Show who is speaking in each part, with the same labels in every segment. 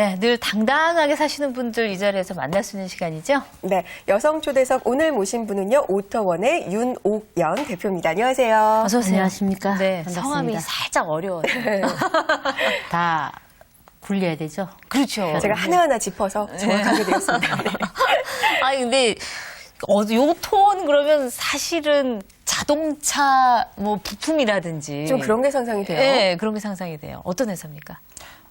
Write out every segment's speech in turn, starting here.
Speaker 1: 네, 늘 당당하게 사시는 분들 이 자리에서 만날 수 있는 시간이죠?
Speaker 2: 네, 여성 초대석 오늘 모신 분은요, 오터원의 윤옥연 대표입니다. 안녕하세요.
Speaker 1: 어서 오세요.
Speaker 3: 안녕하십니까.
Speaker 1: 네,
Speaker 3: 반갑습니다.
Speaker 1: 성함이 살짝 어려워요.
Speaker 3: 다 굴려야 되죠.
Speaker 1: 그렇죠.
Speaker 2: 제가 하나하나 짚어서 정확하게 되었습니다. 네.
Speaker 1: 아니, 근데, 요톤 그러면 사실은 자동차 뭐 부품이라든지.
Speaker 2: 좀 그런 게 상상이 돼요.
Speaker 1: 네, 그런 게 상상이 돼요. 어떤 회사입니까?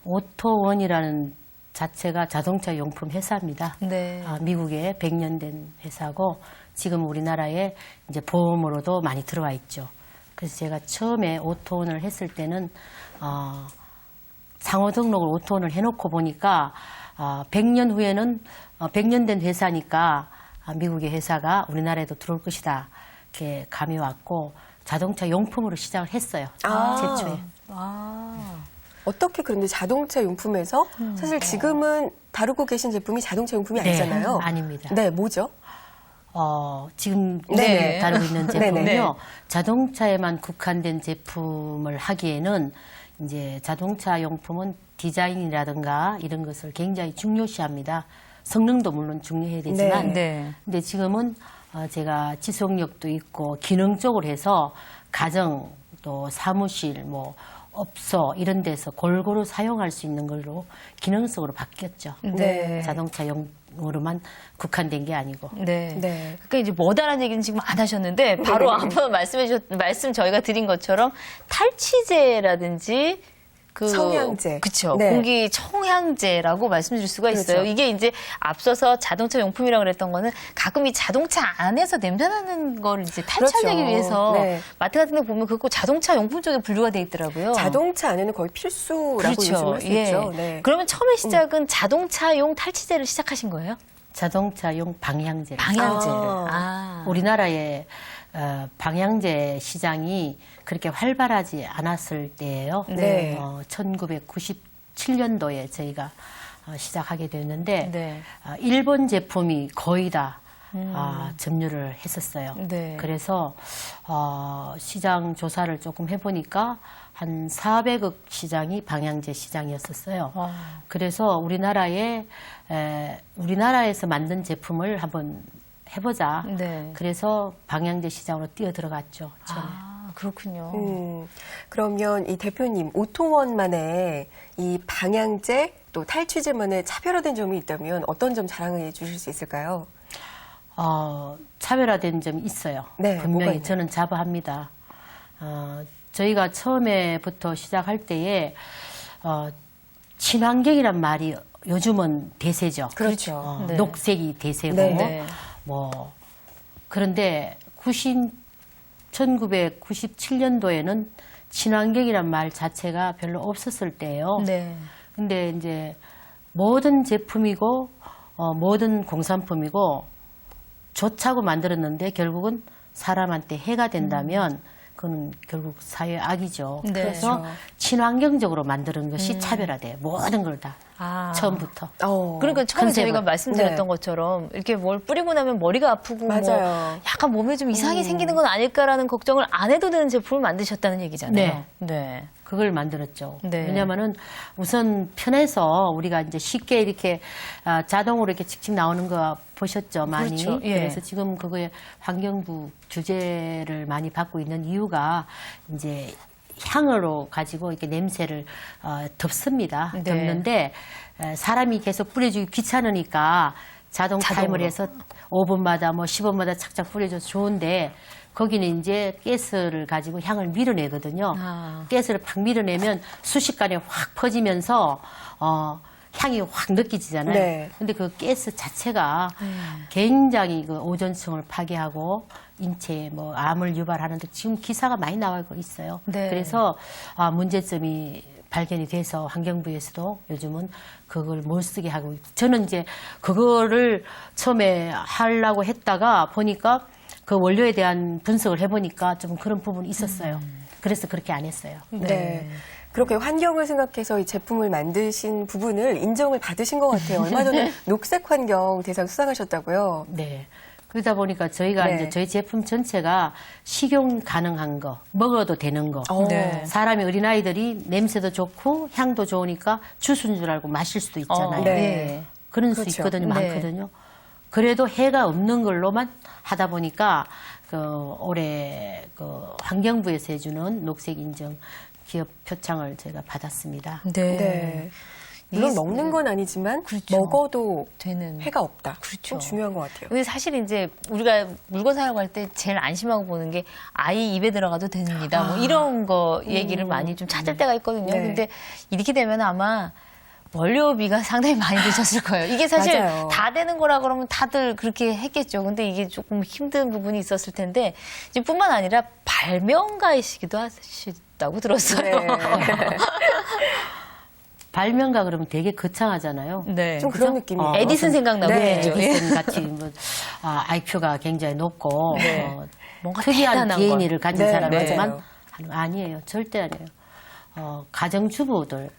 Speaker 3: 오토원이라는 자체가 자동차 용품 회사입니다.
Speaker 1: 네.
Speaker 3: 미국에 100년 된 회사고 지금 우리나라에 이제 보험으로도 많이 들어와 있죠. 그래서 제가 처음에 오토원을 했을 때는 상호 등록을 오토원을 해놓고 보니까 100년 후에는 100년 된 회사니까 미국의 회사가 우리나라에도 들어올 것이다. 이렇게 감이 왔고 자동차 용품으로 시작을 했어요. 최초에.
Speaker 2: 어떻게 그런데 자동차 용품에서 사실 지금은 다루고 계신 제품이 자동차 용품이 아니잖아요.
Speaker 3: 아닙니다.
Speaker 2: 네, 뭐죠?
Speaker 3: 지금
Speaker 1: 네.
Speaker 3: 다루고 있는
Speaker 2: 네네.
Speaker 3: 제품은요, 자동차에만 국한된 제품을 하기에는 이제 자동차 용품은 디자인이라든가 이런 것을 굉장히 중요시합니다. 성능도 물론 중요해야 되지만,
Speaker 1: 네.
Speaker 3: 근데 지금은 제가 지속력도 있고 기능적으로 해서 가정 또 사무실 뭐 업소 이런 데서 골고루 사용할 수 있는 걸로 기능성으로 바뀌었죠.
Speaker 2: 네.
Speaker 3: 자동차용으로만 국한된 게 아니고.
Speaker 1: 네.
Speaker 2: 네.
Speaker 1: 그러니까 이제 뭐다라는 얘기는 지금 안 하셨는데 바로 한번 말씀 저희가 드린 것처럼 탈취제라든지
Speaker 2: 청량제.
Speaker 1: 그렇죠.
Speaker 2: 네.
Speaker 1: 공기 청량제라고 말씀드릴 수가 있어요.
Speaker 2: 그렇죠.
Speaker 1: 이게 이제 앞서서 자동차 용품이라고 그랬던 거는 가끔 이 자동차 안에서 냄새 나는 걸 이제 탈취하기
Speaker 2: 그렇죠.
Speaker 1: 위해서
Speaker 2: 네.
Speaker 1: 마트 같은 데 보면 그거 자동차 용품 쪽에 분류가 돼 있더라고요.
Speaker 2: 자동차 안에는 거의 필수라고 요즘 할 수 있죠. 네.
Speaker 1: 그러면 처음에 시작은 자동차용 탈취제를 시작하신 거예요?
Speaker 3: 자동차용 방향제.
Speaker 1: 방향제를.
Speaker 3: 우리나라의 방향제 시장이 그렇게 활발하지 않았을 때예요.
Speaker 2: 네.
Speaker 3: 1997년도에 저희가 시작하게 됐는데
Speaker 1: 네.
Speaker 3: 일본 제품이 거의 다 점유를 했었어요.
Speaker 1: 네.
Speaker 3: 그래서 시장 조사를 조금 해보니까 한 400억 시장이 방향제 시장이었었어요. 그래서 우리나라에서 만든 제품을 한번 해보자.
Speaker 1: 네.
Speaker 3: 그래서 방향제 시장으로 뛰어들어갔죠. 처음에.
Speaker 1: 그렇군요.
Speaker 2: 그러면 이 대표님, 오토원만의 이 방향제 또 탈취제만의 차별화된 점이 있다면 어떤 점 자랑해 주실 수 있을까요?
Speaker 3: 차별화된 점이 있어요.
Speaker 2: 네, 뭐가
Speaker 3: 분명히
Speaker 2: 있나요?
Speaker 3: 저는 자부합니다. 저희가 처음에부터 시작할 때에 친환경이란 말이 요즘은 대세죠.
Speaker 2: 그렇죠.
Speaker 1: 네.
Speaker 3: 녹색이 대세고
Speaker 2: 네,
Speaker 1: 네.
Speaker 3: 그런데 1997년도에는 친환경이란 말 자체가 별로 없었을 때예요.
Speaker 1: 네.
Speaker 3: 근데 이제 모든 제품이고 모든 공산품이고 좋다고 만들었는데 결국은 사람한테 해가 된다면 그건 결국 사회 악이죠.
Speaker 1: 네.
Speaker 3: 그래서
Speaker 2: 그렇죠.
Speaker 3: 친환경적으로 만드는 것이 차별화돼. 모든 걸 다. 처음부터.
Speaker 1: 그러니까 처음에
Speaker 3: 컨셉을.
Speaker 1: 저희가 말씀드렸던
Speaker 2: 네.
Speaker 1: 것처럼 이렇게 뭘 뿌리고 나면 머리가 아프고 뭐
Speaker 2: 맞아요.
Speaker 1: 약간 몸에 좀 이상이 생기는 건 아닐까라는 걱정을 안 해도 되는 제품을 만드셨다는 얘기잖아요. 네.
Speaker 3: 그걸 만들었죠.
Speaker 1: 네.
Speaker 3: 왜냐면은 우선 편해서 우리가 이제 쉽게 이렇게 자동으로 이렇게 칙칙 나오는 거 보셨죠, 많이.
Speaker 1: 그렇죠. 예.
Speaker 3: 그래서 지금 그거에 환경부 규제를 많이 받고 있는 이유가 이제 향으로 가지고 이렇게 냄새를 덮습니다.
Speaker 1: 네.
Speaker 3: 덮는데 사람이 계속 뿌려주기 귀찮으니까 자동 타임을
Speaker 1: 자동으로.
Speaker 3: 해서 5분마다 뭐 10분마다 착착 뿌려줘서 좋은데 거기는 이제 가스를 가지고 향을 밀어내거든요. 가스를 팍 밀어내면 순식간에 확 퍼지면서 향이 확 느껴지잖아요.
Speaker 2: 네.
Speaker 3: 근데 그 가스 자체가 굉장히 그 오존층을 파괴하고 인체에 뭐 암을 유발하는데 지금 기사가 많이 나오고 있어요.
Speaker 1: 네.
Speaker 3: 그래서 문제점이 발견이 돼서 환경부에서도 요즘은 그걸 못 쓰게 하고 저는 이제 그거를 처음에 하려고 했다가 보니까 그 원료에 대한 분석을 해보니까 좀 그런 부분이 있었어요. 그래서 그렇게 안 했어요.
Speaker 2: 네. 그렇게 환경을 생각해서 이 제품을 만드신 부분을 인정을 받으신 것 같아요. 얼마 전에 녹색 환경 대상 수상하셨다고요.
Speaker 3: 네. 그러다 보니까 저희가
Speaker 2: 네.
Speaker 3: 이제 저희 제품 전체가 식용 가능한 거, 먹어도 되는 거.
Speaker 1: 네.
Speaker 3: 사람이 어린아이들이 냄새도 좋고 향도 좋으니까 주스인 줄 알고 마실 수도 있잖아요.
Speaker 2: 네.
Speaker 1: 예.
Speaker 3: 그런 수
Speaker 2: 그렇죠.
Speaker 3: 있거든요,
Speaker 1: 네.
Speaker 3: 많거든요. 그래도 해가 없는 걸로만 하다 보니까 올해 환경부에서 해주는 녹색 인증 기업 표창을 제가 받았습니다.
Speaker 1: 네.
Speaker 2: 네. 물론
Speaker 1: 이게-
Speaker 2: 먹는 건 아니지만
Speaker 1: 그렇죠.
Speaker 2: 먹어도
Speaker 1: 되는.
Speaker 2: 해가 없다.
Speaker 1: 그렇죠.
Speaker 2: 좀 중요한 것 같아요.
Speaker 1: 근데 사실 이제 우리가 물건 사려고 할 때 제일 안심하고 보는 게 아이 입에 들어가도 됩니다. 뭐 이런 거 얘기를 많이 좀 찾을 때가 있거든요.
Speaker 2: 네.
Speaker 1: 근데 이렇게 되면 아마 원료비가 상당히 많이 드셨을 거예요. 이게 사실
Speaker 2: 맞아요.
Speaker 1: 다 되는 거라 그러면 다들 그렇게 했겠죠. 근데 이게 조금 힘든 부분이 있었을 텐데 이제 뿐만 아니라 발명가이시기도 하시다고 들었어요.
Speaker 2: 네.
Speaker 3: 발명가 그러면 되게 거창하잖아요.
Speaker 1: 네.
Speaker 2: 좀 그런 느낌이에요.
Speaker 1: 에디슨 생각나고
Speaker 2: 네.
Speaker 1: 그러죠.
Speaker 3: 에디슨 같이 IQ가 굉장히 높고
Speaker 1: 네. 뭔가
Speaker 3: 특이한
Speaker 1: 대단한
Speaker 3: DNA를 가진
Speaker 2: 네,
Speaker 3: 사람이지만
Speaker 2: 맞아요.
Speaker 3: 아니에요. 절대 아니에요. 가정주부들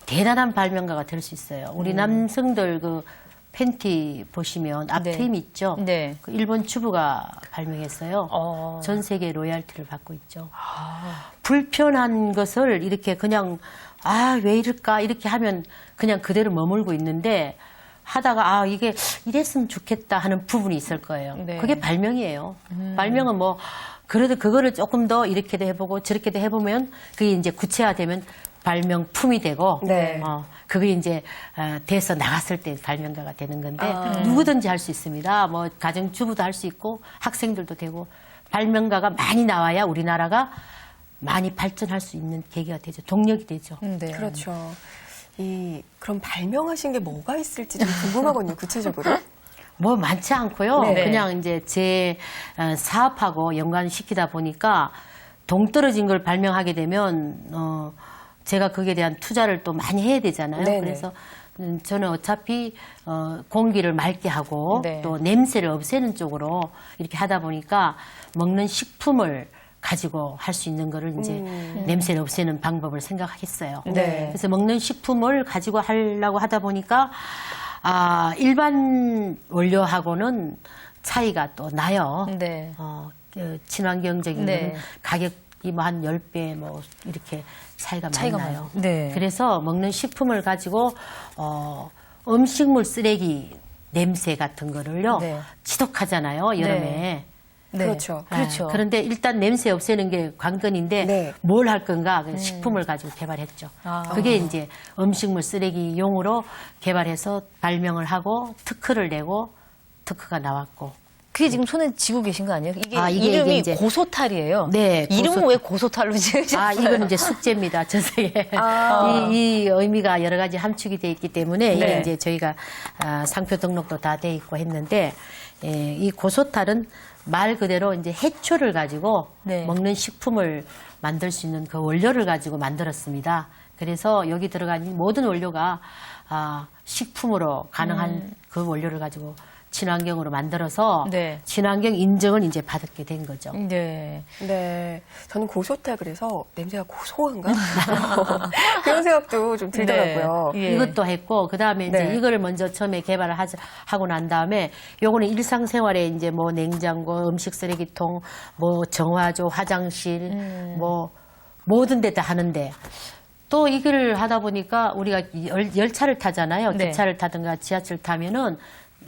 Speaker 3: 대단한 발명가가 될 수 있어요. 우리 남성들 그 팬티 보시면 앞트임 있죠.
Speaker 1: 네.
Speaker 3: 그 일본 주부가 발명했어요.
Speaker 1: 어.
Speaker 3: 전 세계 로얄티를 받고 있죠. 불편한 것을 이렇게 그냥 왜 이럴까 이렇게 하면 그냥 그대로 머물고 있는데 하다가 이게 이랬으면 좋겠다 하는 부분이 있을 거예요.
Speaker 1: 네.
Speaker 3: 그게 발명이에요. 발명은 뭐 그래도 그거를 조금 더 이렇게도 해보고 저렇게도 해보면 그게 이제 구체화되면 발명품이 되고
Speaker 2: 네.
Speaker 3: 그게 이제 돼서 나갔을 때 발명가가 되는 건데 누구든지 할 수 있습니다. 뭐 가정주부도 할 수 있고 학생들도 되고 발명가가 많이 나와야 우리나라가 많이 발전할 수 있는 계기가 되죠. 동력이 되죠.
Speaker 1: 네.
Speaker 2: 그렇죠. 그럼 발명하신 게 뭐가 있을지 좀 궁금하거든요, 구체적으로.
Speaker 3: 뭐 많지 않고요.
Speaker 2: 네.
Speaker 3: 그냥 이제 제 사업하고 연관시키다 보니까 동떨어진 걸 발명하게 되면 제가 거기에 대한 투자를 또 많이 해야 되잖아요.
Speaker 2: 네네.
Speaker 3: 그래서 저는 어차피 공기를 맑게 하고
Speaker 1: 네.
Speaker 3: 또 냄새를 없애는 쪽으로 이렇게 하다 보니까 먹는 식품을 가지고 할 수 있는 거를 이제 냄새를 없애는 방법을 생각하겠어요.
Speaker 2: 네.
Speaker 3: 그래서 먹는 식품을 가지고 하려고 하다 보니까 일반 원료하고는 차이가 또 나요.
Speaker 1: 네.
Speaker 3: 친환경적인
Speaker 1: 네.
Speaker 3: 거는 가격이 뭐 한 10배 뭐 이렇게 차이가 많이
Speaker 1: 차이가
Speaker 3: 나요.
Speaker 1: 많아요. 네.
Speaker 3: 그래서 먹는 식품을 가지고 음식물 쓰레기 냄새 같은 거를요.
Speaker 1: 네.
Speaker 3: 지독하잖아요, 여름에.
Speaker 1: 네.
Speaker 2: 그렇죠.
Speaker 1: 그렇죠.
Speaker 3: 그런데 일단 냄새 없애는 게 관건인데
Speaker 2: 네.
Speaker 3: 뭘 할 건가 그 식품을 가지고 개발했죠. 그게 이제 음식물 쓰레기용으로 개발해서 발명을 하고 특허를 내고 특허가 나왔고.
Speaker 1: 그게 지금 손에 쥐고 계신 거 아니에요? 이게
Speaker 3: 이게
Speaker 1: 이름이
Speaker 3: 이제
Speaker 1: 고소탈이에요.
Speaker 3: 네,
Speaker 1: 이름은 왜 고소탈로 지으셨어요?
Speaker 3: 이건 이제 숙제입니다. 전세계.
Speaker 2: 아.
Speaker 3: 이 의미가 여러 가지 함축이 돼 있기 때문에 이게
Speaker 1: 네.
Speaker 3: 이제 저희가 상표 등록도 다 돼 있고 했는데 이 고소탈은 말 그대로 이제 해초를 가지고
Speaker 1: 네.
Speaker 3: 먹는 식품을 만들 수 있는 그 원료를 가지고 만들었습니다. 그래서 여기 들어간 모든 원료가 식품으로 가능한 그 원료를 가지고 친환경으로 만들어서
Speaker 1: 네.
Speaker 3: 친환경 인증을 이제 받게 된 거죠.
Speaker 1: 네.
Speaker 2: 네. 저는 고소타 그래서 냄새가 고소한가? 그런 생각도 좀 들더라고요.
Speaker 1: 네. 예.
Speaker 3: 이것도 했고 그다음에 이제
Speaker 2: 네.
Speaker 3: 이거를 먼저 처음에 개발을 하고 난 다음에 요거는 일상생활에 이제 뭐 냉장고, 음식 쓰레기통, 뭐 정화조, 화장실 뭐 모든 데 다 하는데 또 이걸 하다 보니까 우리가 열차를 타잖아요.
Speaker 1: 네.
Speaker 3: 기차를 타든가 지하철 타면은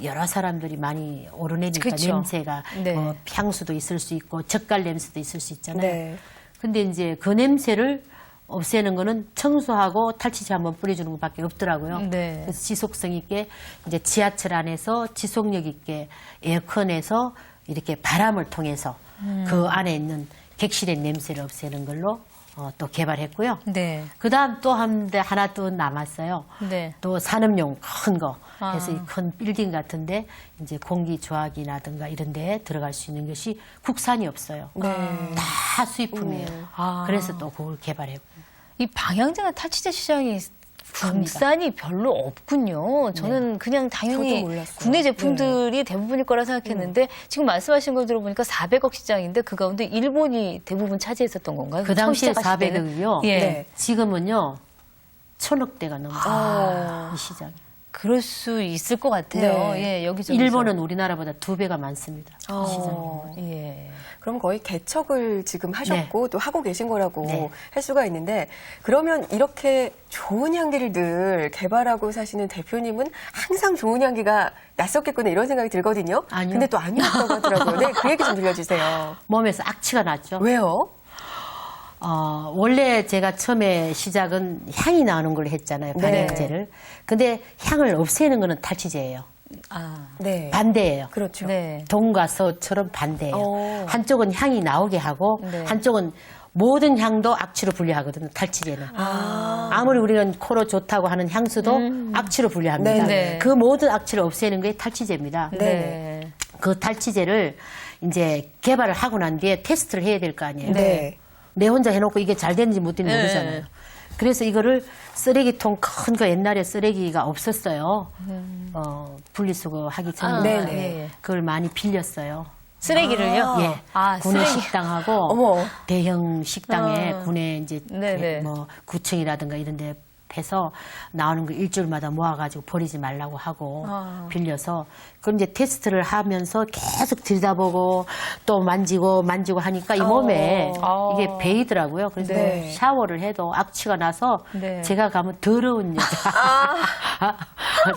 Speaker 3: 여러 사람들이 많이 오르내니까
Speaker 1: 그쵸.
Speaker 3: 냄새가
Speaker 1: 네.
Speaker 3: 뭐 향수도 있을 수 있고 젓갈 냄새도 있을 수 있잖아요.
Speaker 2: 네.
Speaker 3: 근데 이제 그 냄새를 없애는 거는 청소하고 탈취제 한번 뿌려주는 것밖에 없더라고요.
Speaker 1: 네.
Speaker 3: 그래서 지속성 있게 이제 지하철 안에서 지속력 있게 에어컨에서 이렇게 바람을 통해서 그 안에 있는 객실의 냄새를 없애는 걸로 또 개발했고요.
Speaker 1: 네.
Speaker 3: 그 다음 또 하나 또 남았어요.
Speaker 1: 네.
Speaker 3: 또 산업용 큰 거.
Speaker 1: 아.
Speaker 3: 그래서 이 큰 빌딩 같은데 이제 공기 조화기라든가 이런 데에 들어갈 수 있는 것이 국산이 없어요.
Speaker 2: 네.
Speaker 3: 다 수입품이에요.
Speaker 1: 아.
Speaker 3: 그래서 또 그걸 개발했고.
Speaker 1: 이 방향제나 탈취제 시장이 국산이 별로 없군요. 저는 그냥 당연히
Speaker 2: 저도 몰랐어요.
Speaker 1: 국내 제품들이 대부분일 거라 생각했는데 지금 말씀하신 걸 들어보니까 400억 시장인데 그 가운데 일본이 대부분 차지했었던 건가요?
Speaker 3: 그
Speaker 1: 처음
Speaker 3: 당시에
Speaker 1: 시작하실 때는?
Speaker 3: 400억이요.
Speaker 1: 예.
Speaker 2: 네.
Speaker 3: 지금은요, 1000억대가 넘어요. 이 시장이.
Speaker 1: 그럴 수 있을 것 같아요.
Speaker 2: 네.
Speaker 1: 예, 여기저기.
Speaker 3: 일본은 우리나라보다 2배가 많습니다.
Speaker 1: 예.
Speaker 2: 그럼 거의 개척을 지금 하셨고 또 하고 계신 거라고
Speaker 3: 네.
Speaker 2: 할 수가 있는데 그러면 이렇게 좋은 향기를 늘 개발하고 사시는 대표님은 항상 좋은 향기가 났었겠구나 이런 생각이 들거든요.
Speaker 3: 아니요.
Speaker 2: 근데 또 아니었다고 하더라고요. 네, 그 얘기 좀 들려주세요.
Speaker 3: 몸에서 악취가 났죠.
Speaker 2: 왜요?
Speaker 3: 원래 제가 처음에 시작은 향이 나오는 걸로 했잖아요.
Speaker 2: 네.
Speaker 3: 발향제를. 근데 향을 없애는 거는 탈취제예요.
Speaker 1: 아,
Speaker 2: 네.
Speaker 3: 반대예요.
Speaker 2: 그렇죠.
Speaker 1: 네.
Speaker 3: 동과 서처럼 반대예요.
Speaker 2: 오.
Speaker 3: 한쪽은 향이 나오게 하고
Speaker 1: 네.
Speaker 3: 한쪽은 모든 향도 악취로 분류하거든요. 탈취제는. 아무리 우리는 코로 좋다고 하는 향수도 악취로 분류합니다.
Speaker 1: 네.
Speaker 3: 그 모든 악취를 없애는 게 탈취제입니다.
Speaker 1: 네.
Speaker 3: 그 탈취제를 이제 개발을 하고 난 뒤에 테스트를 해야 될 거 아니에요.
Speaker 2: 네.
Speaker 3: 내 혼자 해놓고 이게 잘 되는지 못 되는지
Speaker 1: 네.
Speaker 3: 모르잖아요. 그래서 이거를 쓰레기통 큰 거 옛날에 쓰레기가 없었어요. 분리수거 하기 전에
Speaker 2: 네네.
Speaker 1: 예.
Speaker 3: 그걸 많이 빌렸어요.
Speaker 1: 쓰레기를요?
Speaker 3: 예,
Speaker 1: 아,
Speaker 3: 군내
Speaker 1: 쓰레기.
Speaker 3: 식당하고
Speaker 2: 어머.
Speaker 3: 대형 식당에 군내 이제
Speaker 1: 네네.
Speaker 3: 뭐 구청이라든가 이런데 해서 나오는 거 일주일마다 모아가지고 버리지 말라고 하고 빌려서 그럼 이제 테스트를 하면서 계속 들여다보고 또 만지고 하니까 이 몸에 이게 배이더라고요. 그래서
Speaker 2: 네.
Speaker 3: 샤워를 해도 악취가 나서
Speaker 1: 네.
Speaker 3: 제가 가면 더러운 여자.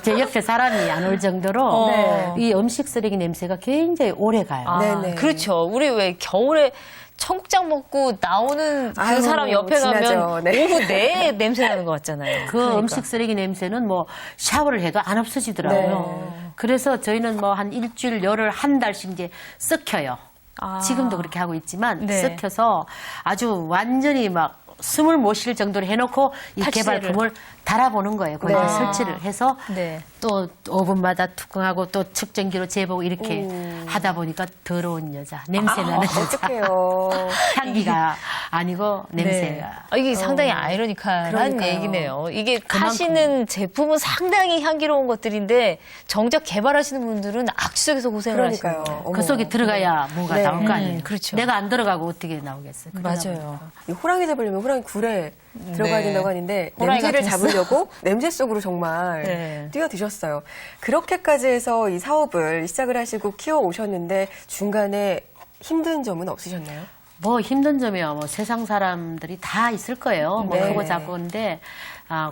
Speaker 3: 제 옆에 사람이 안 올 정도로
Speaker 1: 네.
Speaker 3: 이 음식 쓰레기 냄새가 굉장히 오래 가요.
Speaker 1: 아,
Speaker 2: 네네.
Speaker 1: 그렇죠. 우리 왜 겨울에 청국장 먹고 나오는 그
Speaker 2: 아유,
Speaker 1: 사람 옆에
Speaker 2: 진하죠.
Speaker 1: 가면
Speaker 2: 네.
Speaker 1: 오후 내에 냄새 나는 것 같잖아요.
Speaker 3: 그
Speaker 1: 그러니까.
Speaker 3: 음식 쓰레기 냄새는 뭐 샤워를 해도 안 없어지더라고요. 그래서 저희는 뭐 한 일주일, 열흘, 한 달씩 이제 썩혀요.
Speaker 1: 아.
Speaker 3: 지금도 그렇게 하고 있지만
Speaker 1: 네.
Speaker 3: 썩혀서 아주 완전히 막 숨을 못 쉴 정도로 해놓고 이
Speaker 1: 탈취제를.
Speaker 3: 개발품을 달아보는 거예요. 거기다
Speaker 2: 네.
Speaker 3: 설치를 해서
Speaker 1: 네.
Speaker 3: 또 5분마다 뚜껑하고 또 측정기로 재보고 이렇게 하다 보니까 더러운 여자, 냄새 나는 여자.
Speaker 2: 어떡해요.
Speaker 3: 향기가 아니고 냄새가.
Speaker 1: 네. 이게 상당히 아이러니컬한
Speaker 2: 그러니까요.
Speaker 1: 얘기네요. 이게 파시는 제품은 상당히 향기로운 것들인데 정작 개발하시는 분들은 악취 속에서 고생을
Speaker 2: 그러니까요.
Speaker 1: 하시는 거예요.
Speaker 2: 어머.
Speaker 3: 그 속에 들어가야 뭐가
Speaker 2: 네.
Speaker 3: 나올 거 아니에요.
Speaker 1: 그렇죠.
Speaker 3: 내가 안 들어가고 어떻게 나오겠어요. 그러다
Speaker 1: 맞아요.
Speaker 2: 이 호랑이 잡으려면 호랑이 굴에 들어가야
Speaker 1: 네.
Speaker 2: 된다고 하는데
Speaker 1: 호랑이
Speaker 2: 냄새를
Speaker 1: 같은
Speaker 2: 잡으려고 냄새 속으로 정말
Speaker 1: 네.
Speaker 2: 뛰어드셨어요. 그렇게까지 해서 이 사업을 시작을 하시고 키워 오셨는데 중간에 힘든 점은 없으셨나요?
Speaker 3: 뭐 힘든 점이야. 뭐 세상 사람들이 다 있을 거예요. 뭐
Speaker 2: 네.
Speaker 3: 크고 작고인데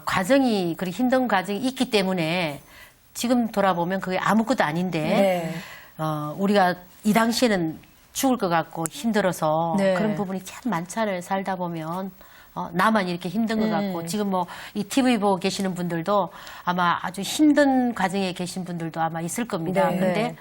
Speaker 3: 과정이 그렇게 힘든 과정이 있기 때문에 지금 돌아보면 그게 아무것도 아닌데
Speaker 2: 네.
Speaker 3: 우리가 이 당시에는 죽을 것 같고 힘들어서
Speaker 1: 네.
Speaker 3: 그런 부분이 참 많잖아요. 살다 보면. 나만 이렇게 힘든 것 같고 지금 뭐 이 TV 보고 계시는 분들도 아마 아주 힘든 과정에 계신 분들도 아마 있을 겁니다.
Speaker 2: 네.
Speaker 3: 근데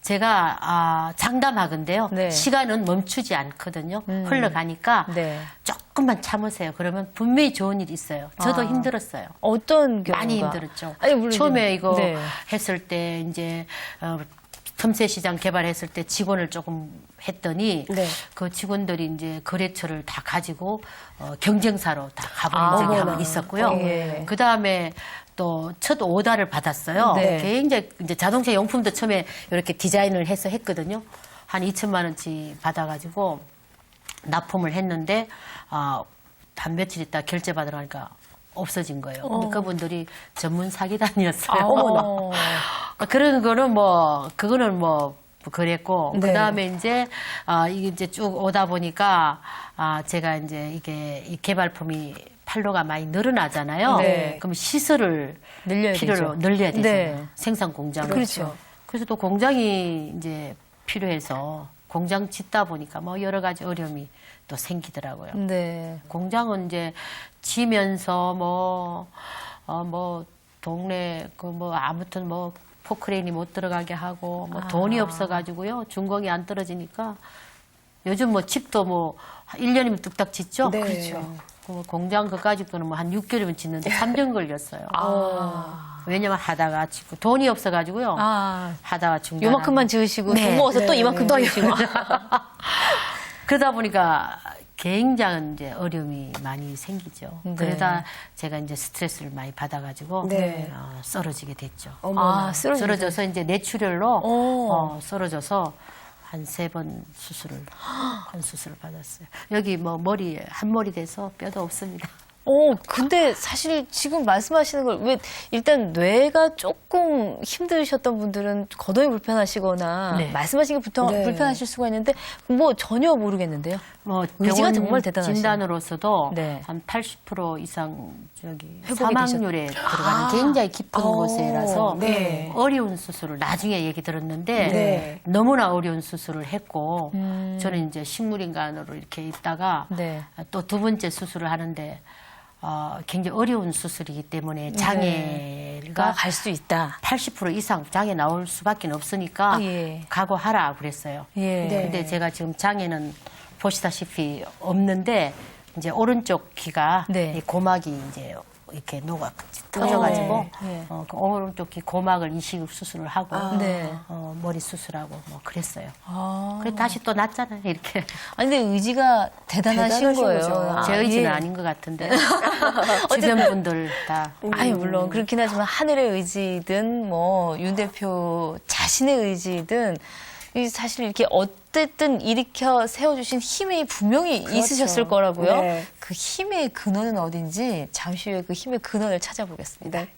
Speaker 3: 제가 장담하건데요.
Speaker 1: 네.
Speaker 3: 시간은 멈추지 않거든요. 흘러가니까
Speaker 1: 네.
Speaker 3: 조금만 참으세요. 그러면 분명히 좋은 일이 있어요. 저도 힘들었어요.
Speaker 1: 어떤 경우가?
Speaker 3: 많이 힘들었죠.
Speaker 1: 아니, 물론
Speaker 3: 처음에 이거
Speaker 1: 네.
Speaker 3: 했을 때 이제 틈새 시장 개발했을 때 직원을 조금 했더니
Speaker 2: 네.
Speaker 3: 그 직원들이 이제 거래처를 다 가지고 경쟁사로 다 가버린
Speaker 1: 아,
Speaker 3: 적이
Speaker 1: 어머나.
Speaker 3: 한번 있었고요.
Speaker 1: 예.
Speaker 3: 그 다음에 또 첫 오다를 받았어요.
Speaker 1: 네.
Speaker 3: 굉장히 이제 자동차 용품도 처음에 이렇게 디자인을 해서 했거든요. 한 2천만 원치 받아가지고 납품을 했는데 한 며칠 있다 결제 받으러 가니까 없어진 거예요. 근데 그분들이 전문 사기단이었어요.
Speaker 1: 어머나.
Speaker 3: 그런 거는 뭐 그거는 뭐 그랬고
Speaker 2: 네.
Speaker 3: 그다음에 이제 이게 이제 쭉 오다 보니까 제가 이제 이게 이 개발품이 판로가 많이 늘어나잖아요.
Speaker 1: 네.
Speaker 3: 그럼 시설을
Speaker 1: 늘려야
Speaker 3: 필요로
Speaker 1: 되죠.
Speaker 3: 늘려야 되잖아요.
Speaker 1: 네.
Speaker 3: 생산 공장을.
Speaker 1: 그렇죠.
Speaker 3: 그래서 또 공장이 이제 필요해서 공장 짓다 보니까 뭐 여러 가지 어려움이 또 생기더라고요.
Speaker 1: 네.
Speaker 3: 공장은 이제 지면서 뭐 동네 아무튼 뭐 포크레인이 못 들어가게 하고 뭐 돈이 없어가지고요. 준공이 안 떨어지니까 요즘 뭐 집도 뭐 1년이면 뚝딱 짓죠.
Speaker 2: 네.
Speaker 3: 그렇죠. 공장 그까짓거는 뭐 한 6개월이면 짓는데 3년 걸렸어요. 왜냐면 하다가 짓고 돈이 없어가지고요. 하다가 중단.
Speaker 1: 요만큼만 지으시고
Speaker 3: 네.
Speaker 1: 돈 모아서 또
Speaker 2: 네.
Speaker 1: 이만큼 더 지으시고.
Speaker 3: 그러다 보니까 굉장히 이제 어려움이 많이 생기죠.
Speaker 1: 네.
Speaker 3: 그러다 제가 이제 스트레스를 많이 받아가지고
Speaker 2: 네.
Speaker 3: 쓰러지게 됐죠.
Speaker 2: 어머나.
Speaker 1: 쓰러져서.
Speaker 3: 이제 뇌출혈로
Speaker 1: 오.
Speaker 3: 쓰러져서 한 3번 수술을 한 수술을 받았어요. 여기 뭐 머리 한 머리 돼서 뼈도 없습니다.
Speaker 1: 근데 사실 지금 말씀하시는 걸 왜 일단 뇌가 조금 힘드셨던 분들은 거동이 불편하시거나
Speaker 3: 네.
Speaker 1: 말씀하시는 게
Speaker 2: 네.
Speaker 1: 불편하실 수가 있는데 뭐 전혀 모르겠는데요.
Speaker 3: 뭐
Speaker 1: 의지가
Speaker 3: 병원
Speaker 1: 정말 대단하시네요.
Speaker 3: 진단으로서도
Speaker 1: 네.
Speaker 3: 한 80% 이상
Speaker 1: 회복이
Speaker 3: 사망률에 들어가는 굉장히 깊은 곳이라서
Speaker 2: 네.
Speaker 3: 어려운 수술을 나중에 얘기 들었는데
Speaker 2: 네.
Speaker 3: 너무나 어려운 수술을 했고
Speaker 1: 음.
Speaker 3: 저는 이제 식물인간으로 이렇게 있다가
Speaker 1: 네.
Speaker 3: 또 두 번째 수술을 하는데 굉장히 어려운 수술이기 때문에 장애가
Speaker 1: 갈 수 있다.
Speaker 3: 80% 이상 장애 나올 수밖에 없으니까
Speaker 1: 예.
Speaker 3: 각오하라 그랬어요.
Speaker 1: 예.
Speaker 2: 네.
Speaker 3: 근데 제가 지금 장애는 보시다시피 없는데 이제 오른쪽 귀가
Speaker 1: 네.
Speaker 3: 이 고막이 이제 이렇게 녹아 터져가지고
Speaker 1: 네.
Speaker 3: 그 오른쪽 귀 고막을 이식 수술을 하고
Speaker 1: 네.
Speaker 3: 머리 수술하고 뭐 그랬어요.
Speaker 1: 아.
Speaker 3: 그래 다시 또 낫잖아요. 이렇게
Speaker 1: 아니 근데 의지가 대단하신
Speaker 2: 대단하신
Speaker 1: 거예요.
Speaker 2: 거죠.
Speaker 3: 제 의지는
Speaker 1: 예.
Speaker 3: 아닌 것 같은데 주변 분들 다
Speaker 1: 아유 물론 그렇긴 하지만 하늘의 의지든 뭐 윤 대표 자신의 의지든 이 사실 이렇게 어쨌든 일으켜 세워주신 힘이 분명히 있으셨을 거라고요.
Speaker 2: 네.
Speaker 1: 그 힘의 근원은 어딘지 잠시 후에 그 힘의 근원을 찾아보겠습니다.
Speaker 2: 네.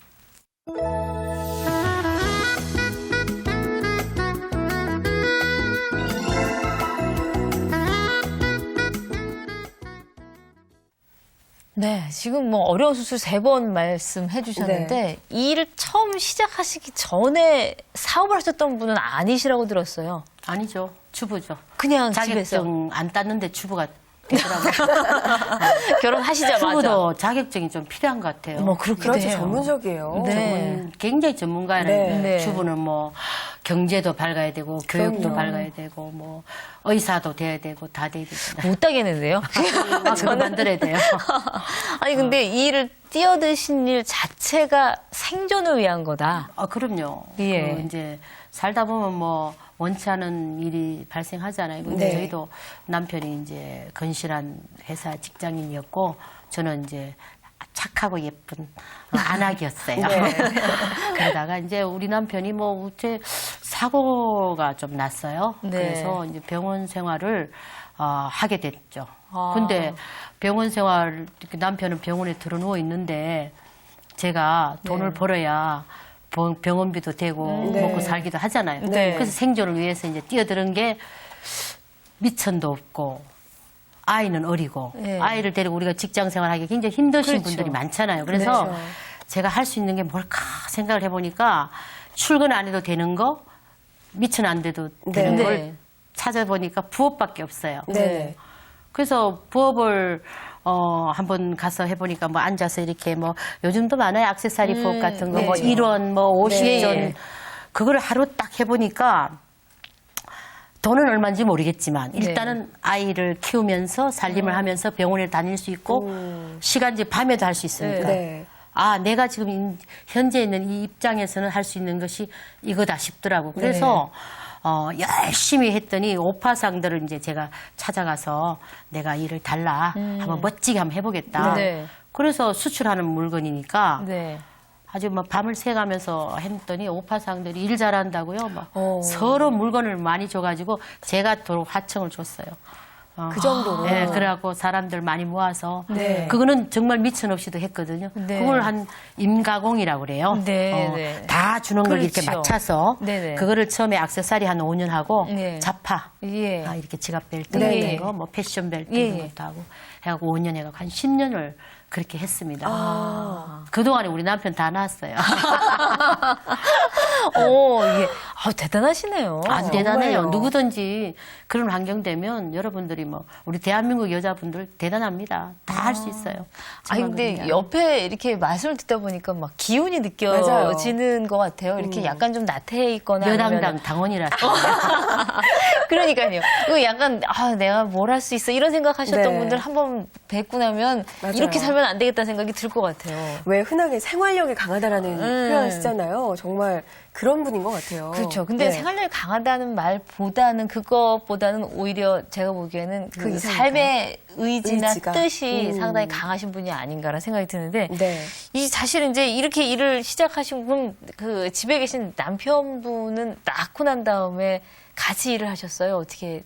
Speaker 1: 네, 지금 뭐 어려운 수술 3번 말씀해 주셨는데 이 일을 처음 시작하시기 전에 사업을 하셨던 분은 아니시라고 들었어요.
Speaker 3: 아니죠. 주부죠.
Speaker 1: 그냥 집에서
Speaker 3: 자격증 안 땄는데 주부가 되더라고요.
Speaker 1: 결혼하시자마자.
Speaker 3: 주부도 자격증이 좀 필요한 것 같아요.
Speaker 1: 뭐 그렇기도
Speaker 2: 그렇죠.
Speaker 1: 해요.
Speaker 2: 전문적이에요.
Speaker 1: 네.
Speaker 3: 굉장히 전문가는
Speaker 2: 네.
Speaker 1: 네.
Speaker 3: 주부는 뭐 경제도 밝아야 되고 교육도
Speaker 2: 그럼요.
Speaker 3: 밝아야 되고 뭐 의사도 돼야 되고 다 돼야 되잖아요.
Speaker 1: 못 따겠는데요.
Speaker 3: 저는 만들어야 돼요.
Speaker 1: 아니 근데 이 일을 뛰어드신 일 자체가 생존을 위한 거다.
Speaker 3: 그럼요.
Speaker 1: 예.
Speaker 3: 이제 살다 보면 뭐 원치 않은 일이 발생하잖아요. 근데
Speaker 2: 네.
Speaker 3: 저희도 남편이 이제 건실한 회사 직장인이었고 저는 이제 착하고 예쁜 안악이었어요.
Speaker 2: 네.
Speaker 3: 그러다가 이제 우리 남편이 뭐 우체 사고가 좀 났어요.
Speaker 1: 네.
Speaker 3: 그래서 이제 병원 생활을 하게 됐죠.
Speaker 1: 아.
Speaker 3: 근데 병원 생활 이렇게 남편은 병원에 들어 누워 있는데 제가 돈을
Speaker 1: 네.
Speaker 3: 벌어야 병원비도 되고
Speaker 2: 네.
Speaker 3: 먹고 살기도 하잖아요.
Speaker 1: 네.
Speaker 3: 그래서 생존을 위해서 이제 뛰어드는 게 미천도 없고 아이는 어리고
Speaker 1: 네.
Speaker 3: 아이를 데리고 우리가 직장 생활하기 굉장히 힘드신
Speaker 1: 그렇죠.
Speaker 3: 분들이 많잖아요. 그래서
Speaker 2: 그렇죠.
Speaker 3: 제가 할 수 있는 게 뭘까 생각을 해보니까 출근 안 해도 되는 거, 미천 안 돼도 되는
Speaker 2: 네.
Speaker 3: 걸
Speaker 1: 네.
Speaker 3: 찾아보니까 부업밖에 없어요.
Speaker 2: 네.
Speaker 3: 그래서 부업을 한번 가서 해보니까 뭐 앉아서 이렇게 뭐 요즘도 많아요. 액세서리 부업 같은 거
Speaker 2: 네.
Speaker 3: 뭐 1원 뭐 50전
Speaker 1: 네.
Speaker 3: 그거를 하루 딱 해보니까 돈은 얼마인지 모르겠지만 일단은 아이를 키우면서 살림을 하면서 병원에 다닐 수 있고 시간제 밤에도 할 수 있으니까
Speaker 2: 네.
Speaker 3: 아 내가 지금 현재 있는 이 입장에서는 할 수 있는 것이 이거다 싶더라고. 그래서 열심히 했더니 오파상들을 이제 제가 찾아가서 내가 일을 달라 한번 멋지게 한번 해보겠다.
Speaker 1: 네.
Speaker 3: 그래서 수출하는 물건이니까
Speaker 1: 네.
Speaker 3: 아주 막 밤을 새가면서 했더니 오파상들이 일 잘한다고요. 막
Speaker 2: 오.
Speaker 3: 서로 물건을 많이 줘가지고 제가 또 화청을 줬어요.
Speaker 2: 그 정도로.
Speaker 3: 네, 그래갖고 사람들 많이 모아서
Speaker 2: 네.
Speaker 3: 그거는 정말 미천 없이도 했거든요.
Speaker 1: 네.
Speaker 3: 그걸 한 임가공이라고 그래요.
Speaker 1: 네, 네.
Speaker 3: 다 주는 걸 이렇게
Speaker 1: 그렇죠.
Speaker 3: 맞춰서
Speaker 1: 네, 네.
Speaker 3: 그거를 처음에 액세서리 한 5년 하고
Speaker 1: 네.
Speaker 3: 자파
Speaker 1: 예.
Speaker 3: 이렇게 지갑 벨트
Speaker 1: 네,
Speaker 3: 같은
Speaker 1: 네.
Speaker 3: 거, 뭐 패션 벨트
Speaker 1: 예,
Speaker 3: 이런
Speaker 1: 예.
Speaker 3: 것도 하고 해갖고 5년 해갖고 한 10년을 그렇게 했습니다.
Speaker 1: 아.
Speaker 3: 그동안에 우리 남편 다 낳았어요.
Speaker 1: 예. 대단하시네요.
Speaker 3: 안 대단해요.
Speaker 2: 정말요.
Speaker 3: 누구든지 그런 환경 되면 여러분들이 뭐 우리 대한민국 여자분들 대단합니다. 다 할 수 있어요.
Speaker 1: 아니
Speaker 3: 정말
Speaker 1: 근데
Speaker 3: 그냥.
Speaker 1: 옆에 이렇게 말씀을 듣다 보니까 막 기운이 느껴지는 것 같아요. 이렇게 약간 좀 나태해 있거나
Speaker 3: 여당당
Speaker 1: 아니면은-
Speaker 3: 당원이라서
Speaker 1: 그러니까요. 그 약간 내가 뭘 할 수 있어 이런 생각하셨던
Speaker 2: 네.
Speaker 1: 분들 한번 뵙고 나면
Speaker 2: 맞아요.
Speaker 1: 이렇게 살면 안 되겠다는 생각이 들 것 같아요.
Speaker 2: 왜 흔하게 생활력이 강하다라는 표현 쓰잖아요. 정말 그런 분인 것 같아요.
Speaker 1: 그렇죠. 근데
Speaker 2: 네.
Speaker 1: 생활력이 강하다는 말보다는 그것보다는 오히려 제가 보기에는 그
Speaker 2: 이상일까요?
Speaker 1: 삶의 의지나
Speaker 2: 의지가.
Speaker 1: 뜻이 상당히 강하신 분이 아닌가라는 생각이 드는데
Speaker 2: 네.
Speaker 1: 이 사실 이제 이렇게 일을 시작하신 분 그 집에 계신 남편분은 낳고 난 다음에 같이 일을 하셨어요? 어떻게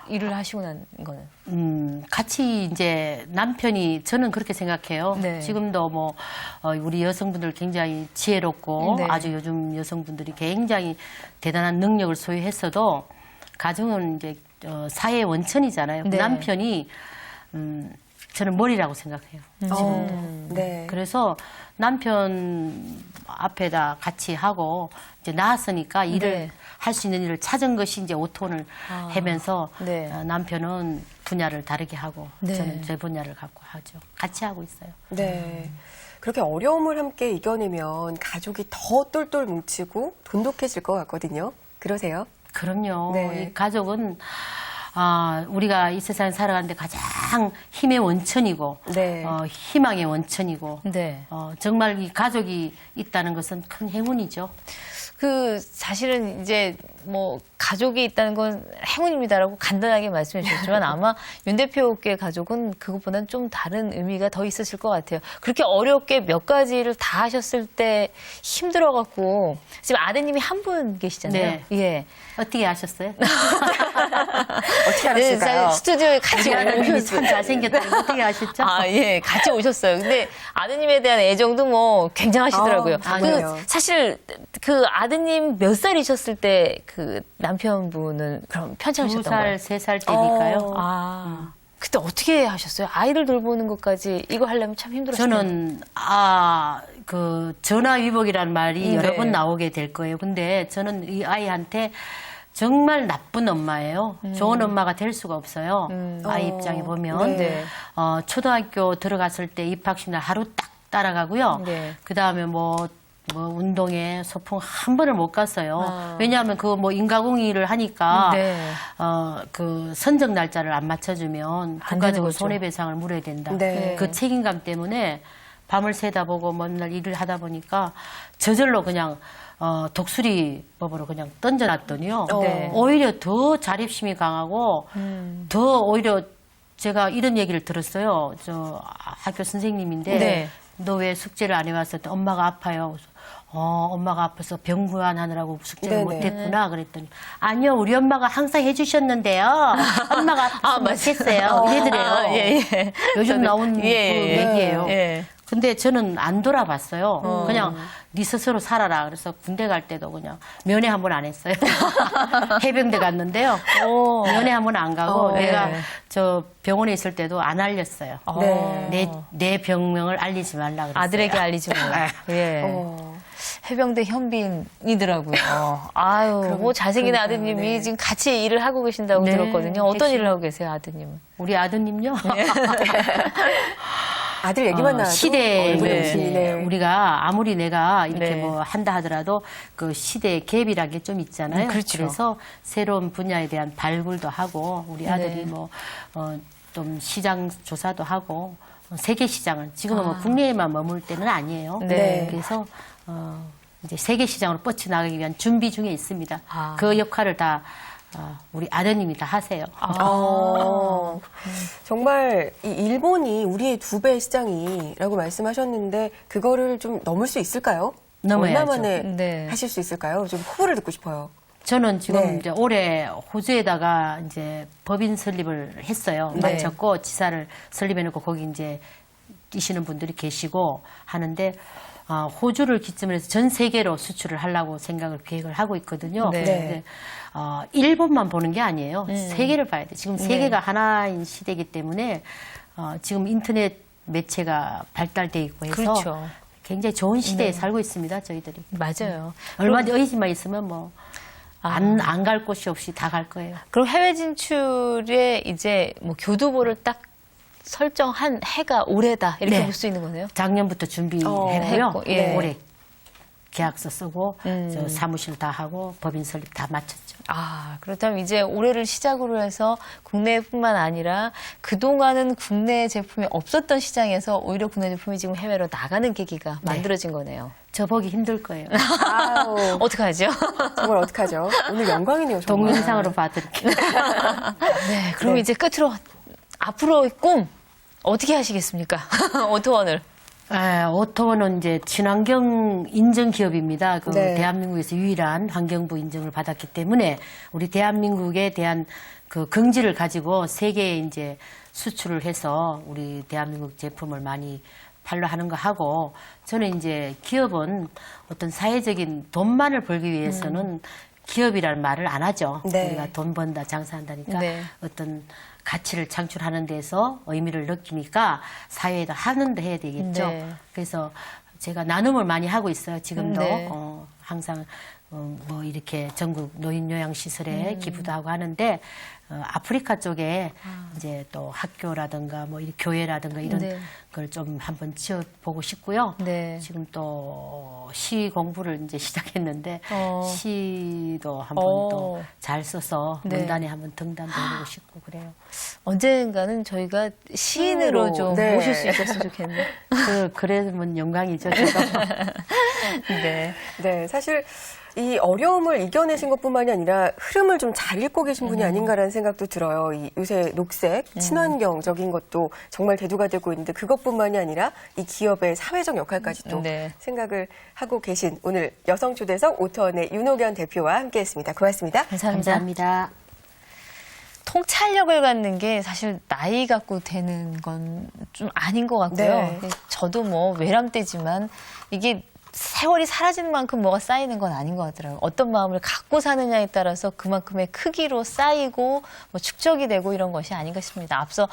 Speaker 1: 일을 하시고 난 거는?
Speaker 3: 같이 이제 남편이 저는 그렇게 생각해요.
Speaker 1: 네.
Speaker 3: 지금도 뭐 우리 여성분들 굉장히 지혜롭고
Speaker 1: 네.
Speaker 3: 아주 요즘 여성분들이 굉장히 대단한 능력을 소유했어도 가정은 이제 사회의 원천이잖아요.
Speaker 1: 네.
Speaker 3: 남편이 저는 머리라고 생각해요.
Speaker 2: 네.
Speaker 3: 그래서 남편 앞에다 같이 하고 이제 나왔으니까 일을
Speaker 1: 네.
Speaker 3: 할 수 있는 일을 찾은 것이 이제 오톤을 하면서
Speaker 1: 네.
Speaker 3: 남편은 분야를 다르게 하고
Speaker 1: 네.
Speaker 3: 저는 제 분야를 갖고 하죠. 같이 하고 있어요.
Speaker 2: 네. 그렇게 어려움을 함께 이겨내면 가족이 더 똘똘 뭉치고 돈독해질 것 같거든요. 그러세요?
Speaker 3: 그럼요.
Speaker 2: 네.
Speaker 3: 이 가족은 우리가 이 세상에 살아가는데 가장 힘의 원천이고
Speaker 2: 네.
Speaker 3: 희망의 원천이고
Speaker 1: 네.
Speaker 3: 정말 이 가족이 있다는 것은 큰 행운이죠.
Speaker 1: 사실은 이제 뭐 가족이 있다는 건 행운입니다라고 간단하게 말씀해 주셨지만 아마 윤 대표께 가족은 그것보다는 좀 다른 의미가 더 있으실 것 같아요. 그렇게 어렵게 몇 가지를 다 하셨을 때 힘들어갖고 지금 아드님이 한 분 계시잖아요.
Speaker 3: 네.
Speaker 1: 예.
Speaker 3: 어떻게 아셨어요?
Speaker 2: 어떻게
Speaker 1: 네,
Speaker 2: 알았을까요?
Speaker 1: 스튜디오에 같이
Speaker 3: 우리 아드님이
Speaker 1: 오셨어요.
Speaker 3: 참 잘생겼다는 거 어떻게 아셨죠?
Speaker 1: 예, 같이 오셨어요. 근데 아드님에 대한 애정도 뭐 굉장하시더라고요.
Speaker 2: 그래요?
Speaker 1: 사실 그 아드님 몇 살이셨을 때 그 남편분은 그럼 편찮으셨던 거예요?
Speaker 3: 2살, 3살 때니까요.
Speaker 1: 그때 어떻게 하셨어요? 아이를 돌보는 것까지 이거 하려면 참 힘들었어요.
Speaker 3: 저는 그 전화위복이라는 말이 여러
Speaker 1: 네.
Speaker 3: 번 나오게 될 거예요. 근데 저는 이 아이한테 정말 나쁜 엄마예요. 좋은 엄마가 될 수가 없어요. 아이 입장에 보면
Speaker 1: 네.
Speaker 3: 초등학교 들어갔을 때 입학식 날 하루 딱 따라가고요.
Speaker 1: 네.
Speaker 3: 그 다음에 뭐 운동회 소풍 한 번을 못 갔어요. 왜냐하면 그 뭐 인가공의를 하니까
Speaker 1: 네.
Speaker 3: 그 선정 날짜를 안 맞춰주면
Speaker 1: 되는
Speaker 3: 국가적으로
Speaker 1: 거죠.
Speaker 3: 손해배상을 물어야 된다.
Speaker 2: 네.
Speaker 3: 그 책임감 때문에 밤을 새다 보고 맨날 일을 하다 보니까 저절로 그냥 독수리법으로 그냥 던져놨더니요.
Speaker 1: 네.
Speaker 3: 오히려 더 자립심이 강하고 더 오히려 제가 이런 얘기를 들었어요. 저 학교 선생님인데
Speaker 1: 네.
Speaker 3: 너 왜 숙제를 안 해왔을 때 엄마가 아파요. 그래서 엄마가 아파서 병구안하느라고 숙제를
Speaker 2: 네네.
Speaker 3: 못했구나 그랬더니 아니요 우리 엄마가 항상 해주셨는데요. 엄마가 아파서 못했어요. 이래더래요.
Speaker 1: 예.
Speaker 3: 요즘 나온 그
Speaker 1: 예.
Speaker 3: 얘기예요.
Speaker 1: 예.
Speaker 3: 근데 저는 안 돌아봤어요. 그냥 네 스스로 살아라. 그래서 군대 갈 때도 그냥 면회 한 번 안 했어요. 해병대 갔는데요. 면회 한 번 안 가고 내가 저 병원에 있을 때도 안 알렸어요.
Speaker 2: 네.
Speaker 3: 내 병명을 알리지 말라 그랬어요.
Speaker 1: 아들에게 알리지 말라. 예. 해병대 현빈이더라고요. 아유, 뭐 잘생긴
Speaker 2: 그러니까요.
Speaker 1: 아드님이
Speaker 2: 네.
Speaker 1: 지금 같이 일을 하고 계신다고
Speaker 3: 네,
Speaker 1: 들었거든요. 어떤
Speaker 3: 핵심.
Speaker 1: 일을 하고 계세요, 아드님은?
Speaker 3: 우리 아드님요.
Speaker 2: 아들 얘기만 나와도
Speaker 3: 시대에
Speaker 2: 얼굴이
Speaker 1: 네.
Speaker 2: 웃음이, 네.
Speaker 3: 우리가 아무리 내가 이렇게
Speaker 1: 네.
Speaker 3: 뭐 한다 하더라도 그 시대의 갭이라는 게 좀 있잖아요.
Speaker 1: 그렇죠.
Speaker 3: 그래서 새로운 분야에 대한 발굴도 하고 우리 아들이
Speaker 1: 네.
Speaker 3: 좀 시장 조사도 하고 세계 시장은 지금은 뭐 국내에만 머물 때는 아니에요.
Speaker 2: 네.
Speaker 3: 그래서 이제 세계 시장으로 뻗쳐 나가기 위한 준비 중에 있습니다.
Speaker 1: 아.
Speaker 3: 그 역할을 다 우리 아드님이 다 하세요.
Speaker 2: 정말 이 일본이 우리의 2배 시장이라고 말씀하셨는데 그거를 좀 넘을 수 있을까요?
Speaker 3: 넘어야죠.
Speaker 2: 얼마 만에
Speaker 1: 네.
Speaker 2: 하실 수 있을까요? 좀 후보를 듣고 싶어요.
Speaker 3: 저는 지금
Speaker 2: 네.
Speaker 3: 이제 올해 호주에다가 이제 법인 설립을 했어요.
Speaker 1: 네.
Speaker 3: 마쳤고 지사를 설립해놓고 거기 이제 뛰시는 분들이 계시고 하는데 호주를 기점으로 해서 전 세계로 수출을 하려고 계획을 하고 있거든요.
Speaker 1: 네.
Speaker 3: 근데 일본만 보는 게 아니에요. 세계를 봐야 돼. 지금 세계가 하나인 시대이기 때문에 지금 인터넷 매체가 발달돼 있고 해서
Speaker 1: 그렇죠.
Speaker 3: 굉장히 좋은 시대에 살고 있습니다. 저희들이.
Speaker 1: 맞아요.
Speaker 3: 얼마든지 의지만 있으면 뭐 안 갈 곳이 없이 다 갈 거예요.
Speaker 1: 그럼 해외 진출에 이제 뭐 교두보를 딱 설정한 해가 올해다 이렇게
Speaker 3: 네.
Speaker 1: 볼 수 있는 거네요.
Speaker 3: 작년부터 준비했고요.
Speaker 1: 했고, 예.
Speaker 3: 올해 계약서 쓰고 저 사무실 다 하고 법인 설립 다 마쳤죠.
Speaker 1: 그렇다면 이제 올해를 시작으로 해서 국내뿐만 아니라 그동안은 국내 제품이 없었던 시장에서 오히려 국내 제품이 지금 해외로 나가는 계기가 만들어진 거네요.
Speaker 3: 저 보기 힘들 거예요.
Speaker 2: 아우,
Speaker 1: 어떡하죠?
Speaker 2: 정말 어떡하죠? 오늘 영광이네요, 정말.
Speaker 3: 동영상으로 봐드릴게요.
Speaker 1: 네, 그럼 이제 끝으로 앞으로의 꿈 어떻게 하시겠습니까? 오토원을.
Speaker 3: 오토원은 이제 친환경 인증 기업입니다.
Speaker 2: 네.
Speaker 3: 대한민국에서 유일한 환경부 인증을 받았기 때문에 우리 대한민국에 대한 그 긍지를 가지고 세계에 이제 수출을 해서 우리 대한민국 제품을 많이 판로하는 거 하고, 저는 이제 기업은 어떤 사회적인 돈만을 벌기 위해서는 기업이라는 말을 안 하죠.
Speaker 2: 네.
Speaker 3: 우리가 돈 번다, 장사한다니까
Speaker 1: 네.
Speaker 3: 어떤 가치를 창출하는 데서 의미를 느끼니까 사회에다 하는데 해야 되겠죠.
Speaker 1: 네.
Speaker 3: 그래서 제가 나눔을 많이 하고 있어요. 지금도
Speaker 1: 네.
Speaker 3: 항상 뭐 이렇게 전국 노인 요양 시설에 기부도 하고 하는데, 아프리카 쪽에 이제 또 학교라든가 뭐 이 교회라든가 이런
Speaker 1: 네.
Speaker 3: 걸 좀 한번 지어보고 싶고요.
Speaker 1: 네.
Speaker 3: 지금 또 시 공부를 이제 시작했는데 시도 한번
Speaker 1: 어.
Speaker 3: 또 잘 써서
Speaker 1: 네.
Speaker 3: 문단에 한번 등단도 해보고 싶고 그래요.
Speaker 1: 언젠가는 저희가 시인으로 좀
Speaker 2: 네.
Speaker 1: 모실 수 있었으면 좋겠네요.
Speaker 3: 그러면 영광이죠. 저도.
Speaker 1: 네.
Speaker 2: 네, 사실 이 어려움을 이겨내신 것뿐만이 아니라 흐름을 좀 잘 읽고 계신 분이 아닌가라는 생각도 들어요. 이 요새 녹색, 친환경적인 것도 정말 대두가 되고 있는데 그것뿐만이 아니라 이 기업의 사회적 역할까지 또
Speaker 1: 네.
Speaker 2: 생각을 하고 계신 오늘 여성 초대석 오토원의 윤옥연 대표와 함께했습니다. 고맙습니다.
Speaker 1: 감사합니다.
Speaker 3: 감사합니다.
Speaker 1: 통찰력을 갖는 게 사실 나이 갖고 되는 건 좀 아닌 것 같고요.
Speaker 2: 네.
Speaker 1: 저도 뭐 외람되지만 이게 세월이 사라지는 만큼 뭐가 쌓이는 건 아닌 것 같더라고요. 어떤 마음을 갖고 사느냐에 따라서 그만큼의 크기로 쌓이고 뭐 축적이 되고 이런 것이 아닌가 싶습니다. 앞서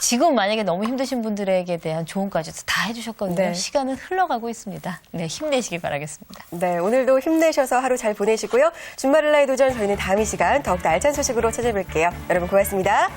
Speaker 1: 지금 만약에 너무 힘드신 분들에게 대한 조언까지도 다 해주셨거든요.
Speaker 2: 네.
Speaker 1: 시간은 흘러가고 있습니다. 네, 힘내시길 바라겠습니다.
Speaker 2: 네, 오늘도 힘내셔서 하루 잘 보내시고요. 주말을 나의 도전 저희는 다음 이 시간 더욱더 알찬 소식으로 찾아뵐게요. 여러분 고맙습니다.